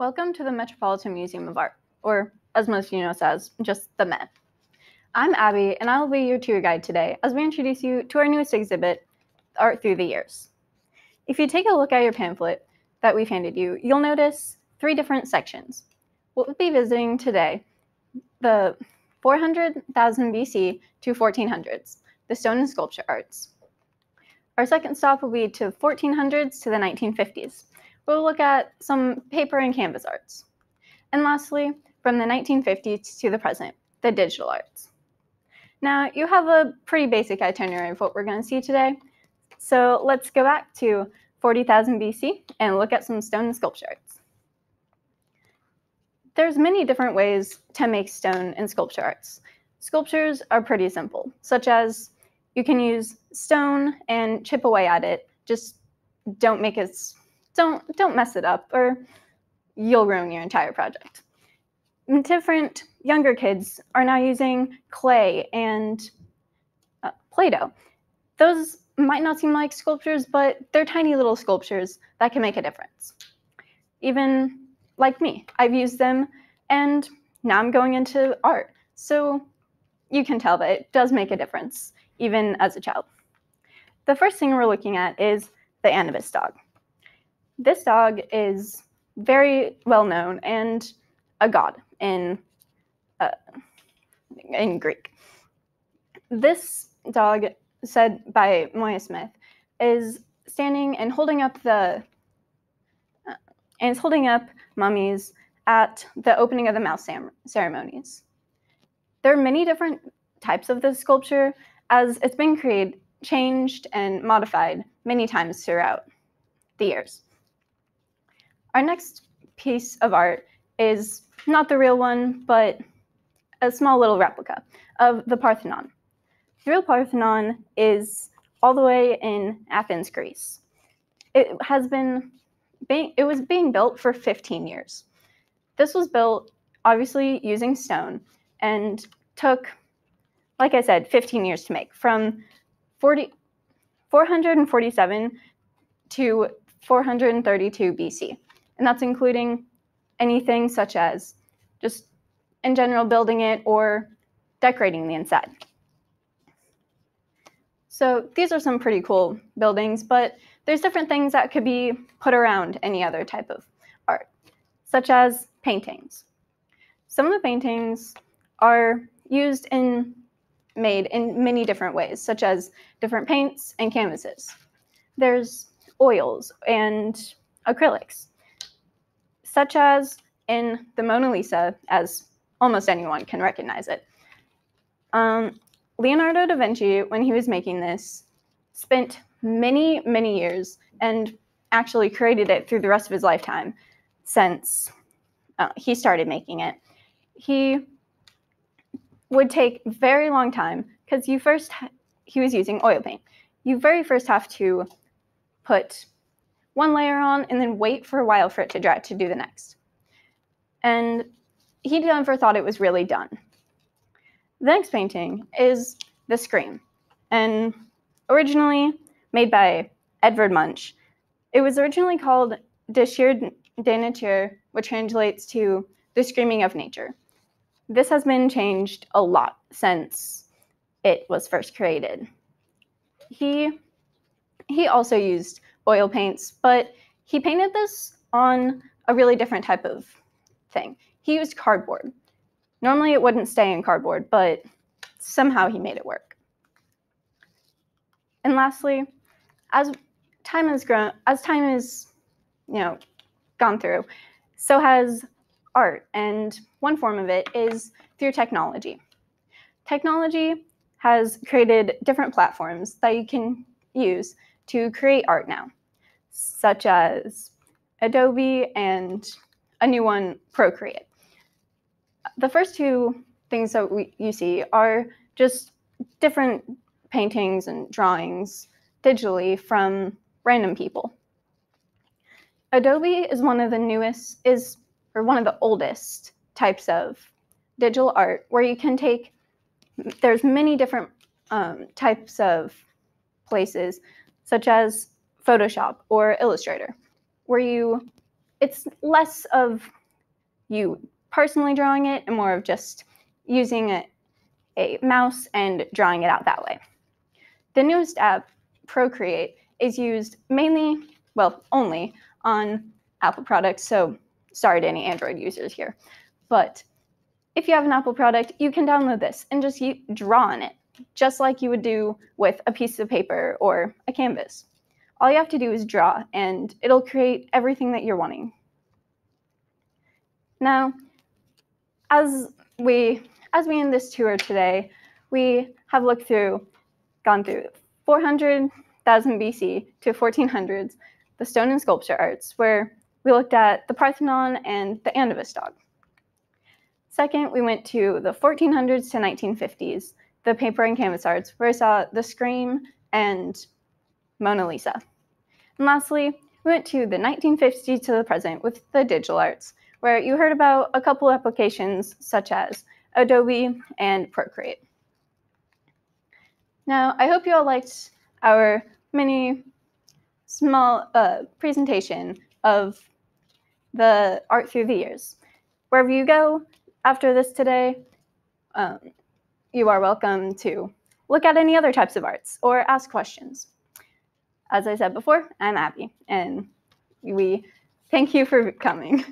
Welcome to the Metropolitan Museum of Art, or as most of you know us as, just the Met. I'm Abby, and I'll be your tour guide today as we introduce you to our newest exhibit, Art Through the Years. If you take a look at your pamphlet that we've handed you, you'll notice three different sections. We'll be visiting today the 400,000 BC to 1400s, the stone and sculpture arts. Our second stop will be to 1400s to the 1950s. We'll look at some paper and canvas arts. And lastly, from the 1950s to the present, the digital arts. Now, you have a pretty basic itinerary of what we're going to see today. So let's go back to 40,000 BC and look at some stone and sculpture arts. There's many different ways to make stone and sculpture arts. Sculptures are pretty simple, such as you can use stone and chip away at it. Just don't mess it up, or you'll ruin your entire project. Different younger kids are now using clay and Play-Doh. Those might not seem like sculptures, but they're tiny little sculptures that can make a difference. Even like me, I've used them, and now I'm going into art. So you can tell that it does make a difference, even as a child. The first thing we're looking at is the Anubis dog. This dog is very well known and a god in Greek. This dog, said by Moya Smith, is standing and holding up mummies at the opening of the mouth ceremonies. There are many different types of this sculpture, as it's been changed and modified many times throughout the years. Our next piece of art is not the real one, but a small little replica of the Parthenon. The real Parthenon is all the way in Athens, Greece. It was being built for 15 years. This was built, obviously, using stone, and took, like I said, 15 years to make, from 447 to 432 BC. And that's including anything such as just in general building it or decorating the inside. So these are some pretty cool buildings, but there's different things that could be put around any other type of art, such as paintings. Some of the paintings are made in many different ways, such as different paints and canvases. There's oils and acrylics, such as in the Mona Lisa, as almost anyone can recognize it. Leonardo da Vinci, when he was making this, spent many, many years and actually created it through the rest of his lifetime since he started making it. He would take a very long time because he was using oil paint. You very first have to put one layer on and then wait for a while for it to dry to do the next. And he never thought it was really done. The next painting is The Scream, and originally made by Edvard Munch. It was originally called De Schier de Nature, which translates to The Screaming of Nature. This has been changed a lot since it was first created. He also used oil paints, but he painted this on a really different type of thing. He used cardboard. Normally it wouldn't stay in cardboard, but somehow he made it work. And lastly, as time has gone through, so has art, and one form of it is through technology. Technology has created different platforms that you can use to create art now, such as Adobe and a new one, Procreate. The first two things that you see are just different paintings and drawings digitally from random people. Adobe is one of the oldest types of digital art where you can there's many different types of places, such as Photoshop or Illustrator, where you it's less of you personally drawing it and more of just using a mouse and drawing it out that way. The newest app, Procreate, is used mainly, well, only on Apple products, so sorry to any Android users here. But if you have an Apple product, you can download this and just draw on it, just like you would do with a piece of paper or a canvas. All you have to do is draw, and it'll create everything that you're wanting. Now, as we end this tour today, we have gone through 400,000 BC to 1400s, the stone and sculpture arts, where we looked at the Parthenon and the Anubis dog. Second, we went to the 1400s to 1950s, the paper and canvas arts, where I saw the Scream and Mona Lisa. And lastly, we went to the 1950s to the present with the digital arts, where you heard about a couple applications such as Adobe and Procreate. Now, I hope you all liked our mini small presentation of the art through the years. Wherever you go after this today, you are welcome to look at any other types of arts or ask questions. As I said before, I'm Abby, and we thank you for coming.